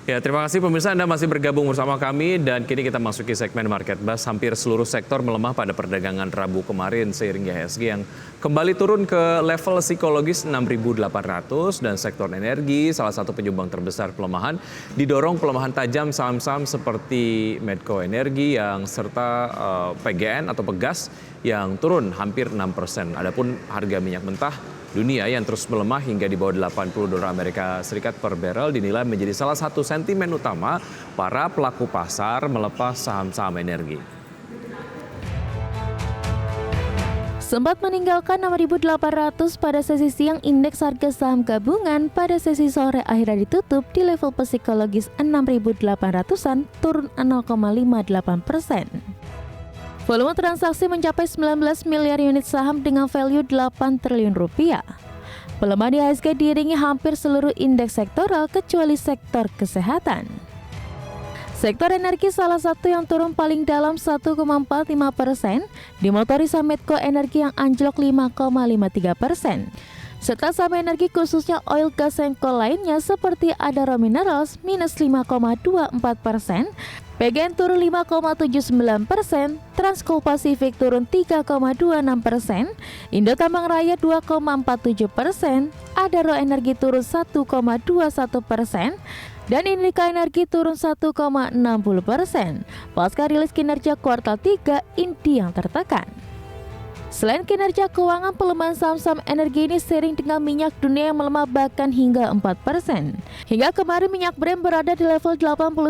Ya, terima kasih pemirsa Anda masih bergabung bersama kami dan kini kita masuki segmen Market Buzz. Hampir seluruh sektor melemah pada perdagangan Rabu kemarin seiring IHSG yang kembali turun ke level psikologis 6.800 dan sektor energi salah satu penyumbang terbesar pelemahan didorong pelemahan tajam saham-saham seperti Medco Energi yang serta PGN atau Pegas yang turun hampir 6%. Adapun harga minyak mentah dunia yang terus melemah hingga di bawah $80 Amerika Serikat per barrel dinilai menjadi salah satu sentimen utama para pelaku pasar melepas saham-saham energi. Sempat meninggalkan 6.800 pada sesi siang, indeks harga saham gabungan pada sesi sore akhirnya ditutup di level psikologis 6.800-an, turun 0,58%. Volume transaksi mencapai 19 miliar unit saham dengan value 8 triliun rupiah. Pelemahan IHSG diiringi hampir seluruh indeks sektoral kecuali sektor kesehatan. Sektor energi salah satu yang turun paling dalam 1,45%, dimotori saham Medco Energi yang anjlok 5,53%. Serta saham energi khususnya oil, gas, and coal lainnya seperti Adaro Minerals minus 5,24%, PGN turun 5,79%, Transco Pasifik turun 3,26%, Indo Tambang Raya 2,47%, Adaro Energi turun 1,21%, dan Indika Energi turun 1,60%. Pasca rilis kinerja kuartal 3, inti yang tertekan. Selain kinerja keuangan, pelemahan saham-saham energi ini seiring dengan minyak dunia yang melemah bahkan hingga 4%. Hingga kemarin minyak Brent berada di level $81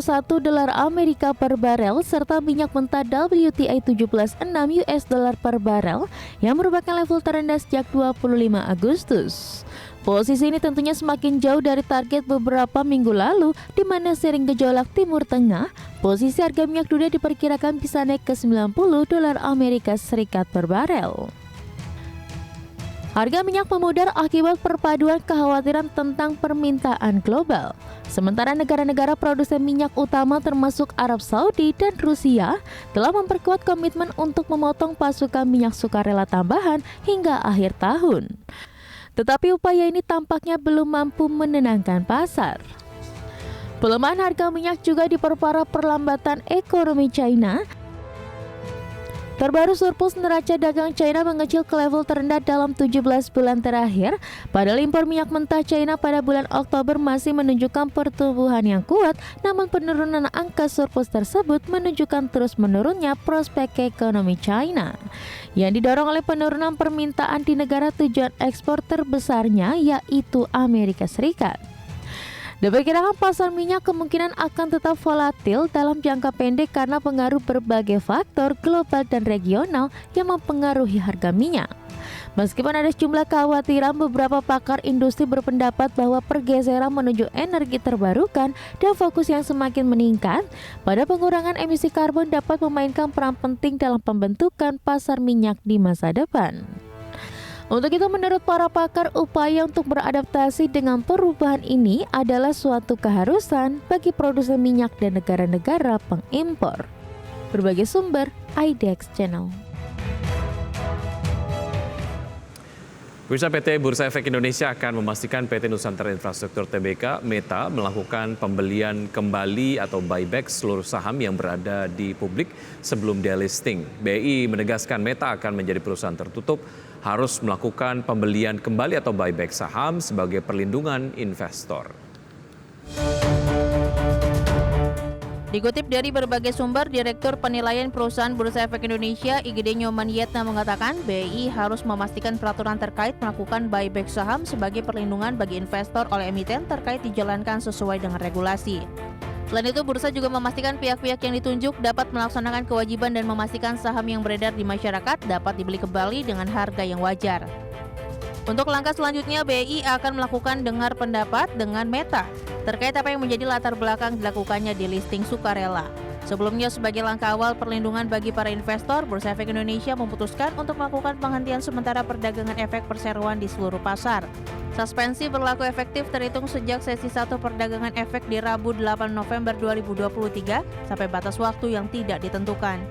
Amerika per barel serta minyak mentah WTI 17,6 US dollar per barel yang merupakan level terendah sejak 25 Agustus. Posisi ini tentunya semakin jauh dari target beberapa minggu lalu, di mana sering gejolak Timur Tengah, posisi harga minyak dunia diperkirakan bisa naik ke $90 Amerika Serikat per barel. Harga minyak memudar akibat perpaduan kekhawatiran tentang permintaan global. Sementara negara-negara produsen minyak utama termasuk Arab Saudi dan Rusia telah memperkuat komitmen untuk memotong pasokan minyak sukarela tambahan hingga akhir tahun. Tetapi upaya ini tampaknya belum mampu menenangkan pasar. Pelemahan harga minyak juga diperparah perlambatan ekonomi China. Terbaru surplus neraca dagang China mengecil ke level terendah dalam 17 bulan terakhir, padahal impor minyak mentah China pada bulan Oktober masih menunjukkan pertumbuhan yang kuat, namun penurunan angka surplus tersebut menunjukkan terus menurunnya prospek ekonomi China, yang didorong oleh penurunan permintaan di negara tujuan ekspor terbesarnya yaitu Amerika Serikat. Diperkirakan pasar minyak kemungkinan akan tetap volatil dalam jangka pendek karena pengaruh berbagai faktor global dan regional yang mempengaruhi harga minyak. Meskipun ada sejumlah kekhawatiran, beberapa pakar industri berpendapat bahwa pergeseran menuju energi terbarukan dan fokus yang semakin meningkat pada pengurangan emisi karbon dapat memainkan peran penting dalam pembentukan pasar minyak di masa depan. Untuk itu, menurut para pakar, upaya untuk beradaptasi dengan perubahan ini adalah suatu keharusan bagi produsen minyak dan negara-negara pengimpor. Berbagai sumber, IDX Channel. Pemirsa, PT Bursa Efek Indonesia akan memastikan PT Nusantara Infrastruktur Tbk Meta melakukan pembelian kembali atau buyback seluruh saham yang berada di publik sebelum delisting. BI menegaskan Meta akan menjadi perusahaan tertutup, harus melakukan pembelian kembali atau buyback saham sebagai perlindungan investor. Dikutip dari berbagai sumber, Direktur Penilaian Perusahaan Bursa Efek Indonesia IGD Nyoman Yetna mengatakan BI harus memastikan peraturan terkait melakukan buyback saham sebagai perlindungan bagi investor oleh emiten terkait dijalankan sesuai dengan regulasi. Selain itu, Bursa juga memastikan pihak-pihak yang ditunjuk dapat melaksanakan kewajiban dan memastikan saham yang beredar di masyarakat dapat dibeli kembali dengan harga yang wajar. Untuk langkah selanjutnya, BI akan melakukan dengar pendapat dengan Meta terkait apa yang menjadi latar belakang dilakukannya delisting sukarela. Sebelumnya, sebagai langkah awal perlindungan bagi para investor, Bursa Efek Indonesia memutuskan untuk melakukan penghentian sementara perdagangan efek perseroan di seluruh pasar. Suspensi berlaku efektif terhitung sejak sesi 1 perdagangan efek di Rabu 8 November 2023 sampai batas waktu yang tidak ditentukan.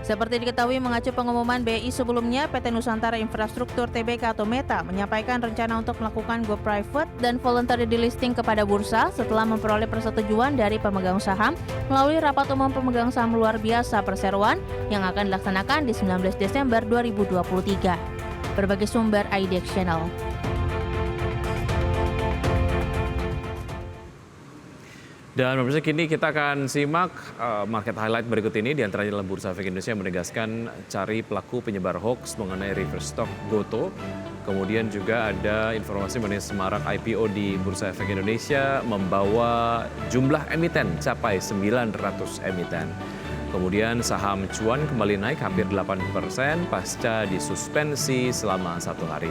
Seperti diketahui mengacu pengumuman BI sebelumnya, PT Nusantara Infrastruktur Tbk atau Meta menyampaikan rencana untuk melakukan go private dan voluntary delisting kepada bursa setelah memperoleh persetujuan dari pemegang saham melalui rapat umum pemegang saham luar biasa perseroan yang akan dilaksanakan di 19 Desember 2023. Berbagai sumber IDX Channel. Dan pemirsa, kini kita akan simak market highlight berikut ini. Di antaranya adalah Bursa Efek Indonesia yang menegaskan cari pelaku penyebar hoax mengenai reverse stock GoTo. Kemudian juga ada informasi mengenai semarak IPO di Bursa Efek Indonesia membawa jumlah emiten capai 900 emiten. Kemudian saham cuan kembali naik hampir 8% pasca disuspensi selama 1 hari.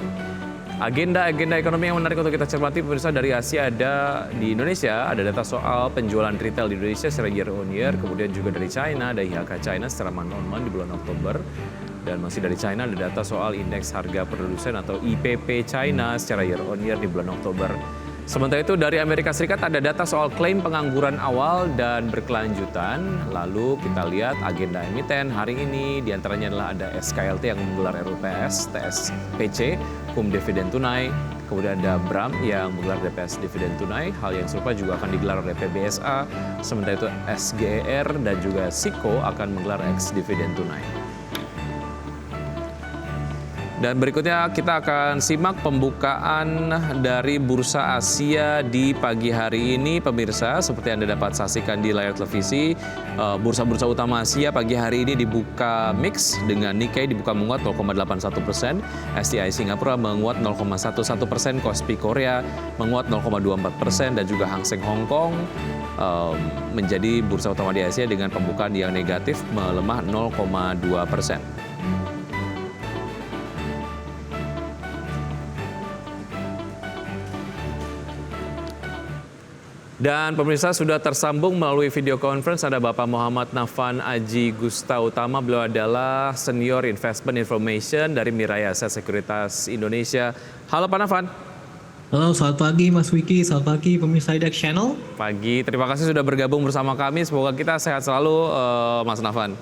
Agenda ekonomi yang menarik untuk kita cermati pemirsa dari Asia ada di Indonesia, ada data soal penjualan retail di Indonesia secara year on year, kemudian juga dari China, ada IHK China secara month on month di bulan Oktober, dan masih dari China ada data soal indeks harga produsen atau IPP China secara year on year di bulan Oktober. Sementara itu dari Amerika Serikat ada data soal klaim pengangguran awal dan berkelanjutan. Lalu kita lihat agenda emiten hari ini, diantaranya adalah ada SKLT yang menggelar RUPS, TSPC, KUM dividen tunai. Kemudian ada BRAM yang menggelar DPS dividen tunai. Hal yang serupa juga akan digelar oleh PBSA. Sementara itu SGER dan juga SIKO akan menggelar ex dividen tunai. Dan berikutnya kita akan simak pembukaan dari Bursa Asia di pagi hari ini, pemirsa. Seperti Anda dapat saksikan di layar televisi, bursa-bursa utama Asia pagi hari ini dibuka mix dengan Nikkei dibuka menguat 0,81%, STI Singapura menguat 0,11%, Kospi Korea menguat 0,24%, dan juga Hang Seng Hong Kong menjadi bursa utama di Asia dengan pembukaan yang negatif melemah 0,2%. Dan pemirsa sudah tersambung melalui video conference ada Bapak Muhammad Nafan Aji Gustautama. Beliau adalah Senior Investment Information dari Mirai Aset Sekuritas Indonesia. Halo Pak Nafan. Halo, selamat pagi Mas Wiki, selamat pagi pemirsa IDX Channel. Pagi, terima kasih sudah bergabung bersama kami. Semoga kita sehat selalu Mas Nafan.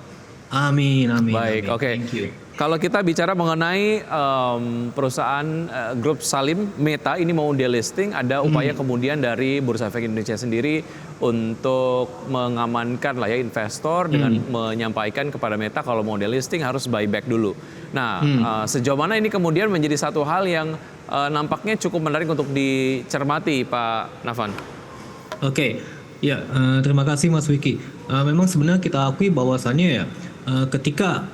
Amin. Baik, oke. Thank you. Kalau kita bicara mengenai perusahaan grup Salim Meta ini mau delisting, ada upaya kemudian dari Bursa Efek Indonesia sendiri untuk mengamankan lah ya investor dengan menyampaikan kepada Meta kalau mau delisting harus buyback dulu. Nah, sejauh mana ini kemudian menjadi satu hal yang nampaknya cukup menarik untuk dicermati, Pak Nafan? Oke, ya terima kasih Mas Wiki. Memang sebenarnya kita akui bahwasannya ya ketika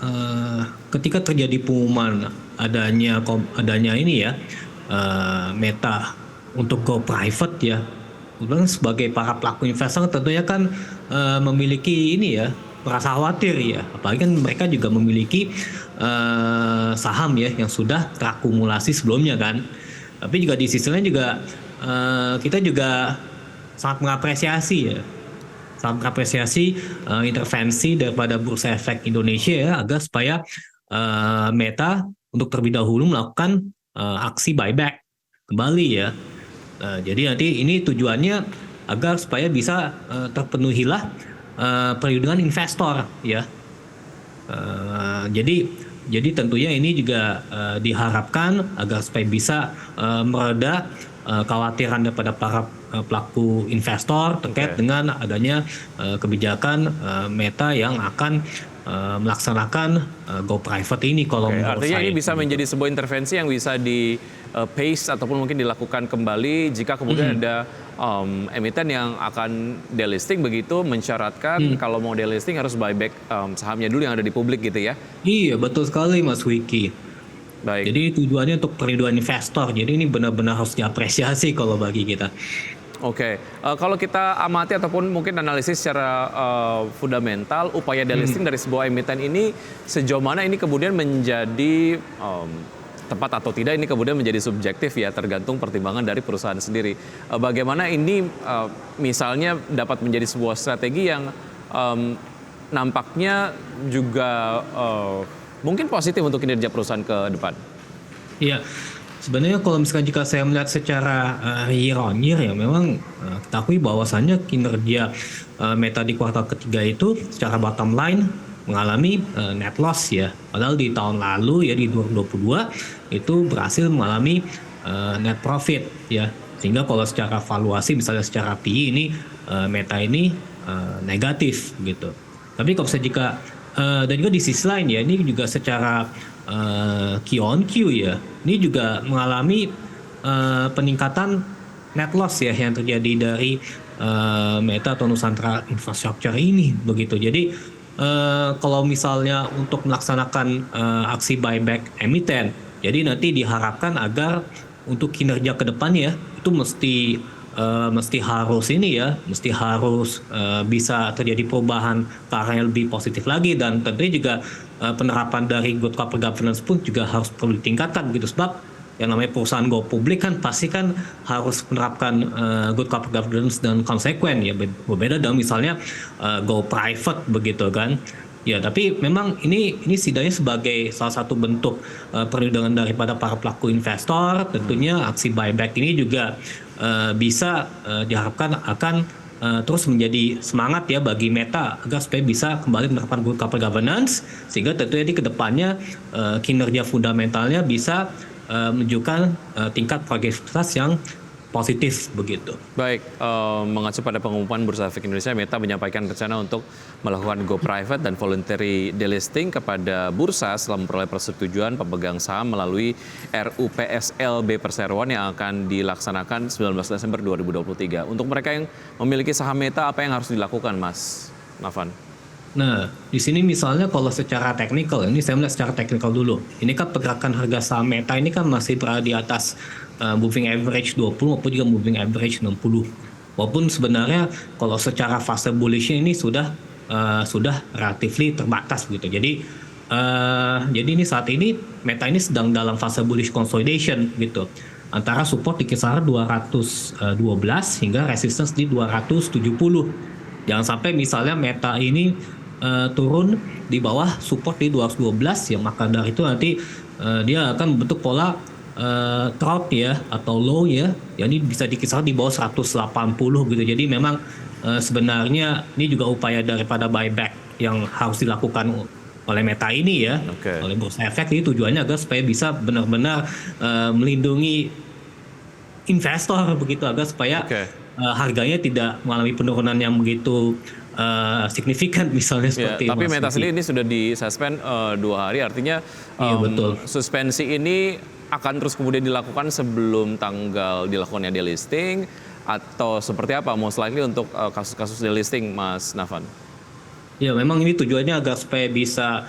terjadi pengumuman adanya ini ya Meta untuk go private ya, sebagai para pelaku investor tentunya kan memiliki ini ya, merasa khawatir ya, apalagi kan mereka juga memiliki saham ya yang sudah terakumulasi sebelumnya kan. Tapi juga di sisi lain juga kita juga sangat mengapresiasi intervensi daripada Bursa Efek Indonesia ya, agar supaya Meta untuk terlebih dahulu melakukan aksi buyback kembali ya. Jadi nanti ini tujuannya agar supaya bisa terpenuhilah perlindungan investor ya. Jadi tentunya ini juga diharapkan agar supaya bisa mereda kekhawatiran daripada para pelaku investor terkait dengan adanya kebijakan Meta yang akan melaksanakan go private ini. Kalau artinya ini bisa menjadi sebuah intervensi yang bisa di pace ataupun mungkin dilakukan kembali jika kemudian ada emiten yang akan delisting, begitu mensyaratkan kalau mau delisting harus buyback sahamnya dulu yang ada di publik gitu ya. Iya, betul sekali Mas Wiki. Baik. Jadi tujuannya untuk perlindungan investor. Jadi ini benar-benar harus diapresiasi kalau bagi kita. Oke, kalau kita amati ataupun mungkin analisis secara fundamental, upaya delisting dari sebuah emiten ini sejauh mana ini kemudian menjadi tepat atau tidak, ini kemudian menjadi subjektif ya, tergantung pertimbangan dari perusahaan sendiri. Bagaimana ini misalnya dapat menjadi sebuah strategi yang nampaknya juga mungkin positif untuk kinerja perusahaan ke depan? Iya. Sebenarnya kalau misalkan jika saya melihat secara year on year ya, memang kita akui bahwasannya kinerja Meta di kuartal ketiga itu secara bottom line mengalami net loss ya. Padahal di tahun lalu ya di 2022 itu berhasil mengalami net profit ya. Sehingga kalau secara valuasi misalnya secara PE ini Meta ini negatif gitu. Tapi kalau misalnya jika dan juga di sisi lain ya ini juga secara Q on Q ya. Ini juga mengalami peningkatan net loss ya yang terjadi dari Meta atau Nusantara Infrastructure ini begitu. Jadi kalau misalnya untuk melaksanakan aksi buyback emiten, jadi nanti diharapkan agar untuk kinerja ke depannya itu mesti harus ini ya, mesti harus bisa terjadi perubahan ke arah yang lebih positif lagi, dan tentunya juga penerapan dari good corporate governance pun juga harus perlu ditingkatkan gitu, sebab yang namanya perusahaan go publik kan pasti kan harus menerapkan good corporate governance dan konsekuen ya, berbeda dengan misalnya go private begitu kan. Ya, tapi memang ini setidaknya sebagai salah satu bentuk perlindungan daripada para pelaku investor. Tentunya aksi buyback ini juga bisa diharapkan akan terus menjadi semangat ya bagi Meta agar supaya bisa kembali menerapkan good corporate governance, sehingga tentunya di kedepannya kinerja fundamentalnya bisa menunjukkan tingkat progresivitas yang positif begitu. Baik, mengacu pada pengumuman Bursa Efek Indonesia, Meta menyampaikan rencana untuk melakukan go private dan voluntary delisting kepada bursa setelah memperoleh persetujuan pemegang saham melalui RUPSLB Perseroan yang akan dilaksanakan 19 Desember 2023. Untuk mereka yang memiliki saham Meta, apa yang harus dilakukan, Mas Nafan? Nah, di sini misalnya kalau secara teknikal, ini saya melihat secara teknikal dulu. Ini kan pergerakan harga saham Meta ini kan masih berada di atas moving average 20 maupun juga moving average 60. Walaupun sebenarnya kalau secara fase bullish ini sudah relatively terbatas gitu. Jadi ini saat ini Meta ini sedang dalam fase bullish consolidation gitu. Antara support di kisaran 212 hingga resistance di 270. Jangan sampai misalnya Meta ini turun di bawah support di 212 ya, maka dari itu nanti dia akan membentuk pola trough ya atau low ya, ini bisa dikisar di bawah 180 gitu. Jadi memang sebenarnya ini juga upaya daripada buyback yang harus dilakukan oleh Meta ini ya, oleh Bursa Efek, ini tujuannya agar supaya bisa benar-benar melindungi investor begitu, agar supaya harganya tidak mengalami penurunan yang begitu signifikan misalnya seperti tapi Meta sendiri ini sudah disuspend 2 hari, artinya betul. Suspensi ini akan terus kemudian dilakukan sebelum tanggal dilakukannya delisting atau seperti apa most likely untuk kasus-kasus delisting, Mas Nafan? Ya, memang ini tujuannya agar supaya bisa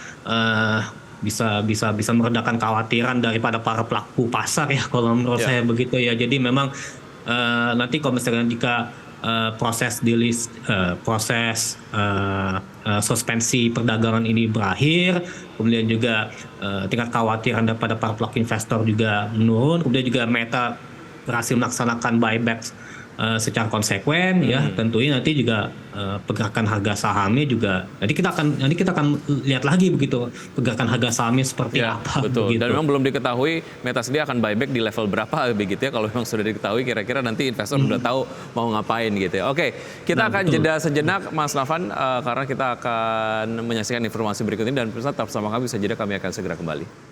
meredakan kekhawatiran daripada para pelaku pasar ya, kalau menurut saya begitu ya. Jadi memang nanti kalau misalnya jika proses suspensi perdagangan ini berakhir, kemudian juga tingkat kekhawatiran daripada para pelaku investor juga menurun, kemudian juga Meta berhasil melaksanakan buyback secara konsekuen ya, tentunya nanti juga pergerakan harga sahamnya juga nanti kita akan lihat lagi begitu pergerakan harga sahamnya seperti apa. Betul. Begitu. Dan memang belum diketahui Meta sendiri akan buyback di level berapa begitu ya. Kalau memang sudah diketahui, kira-kira nanti investor sudah tahu mau ngapain gitu ya. Oke, kita akan jeda sejenak Mas Nafan karena kita akan menyaksikan informasi berikut ini, dan tetap bersama kami, bisa jeda, kami akan segera kembali.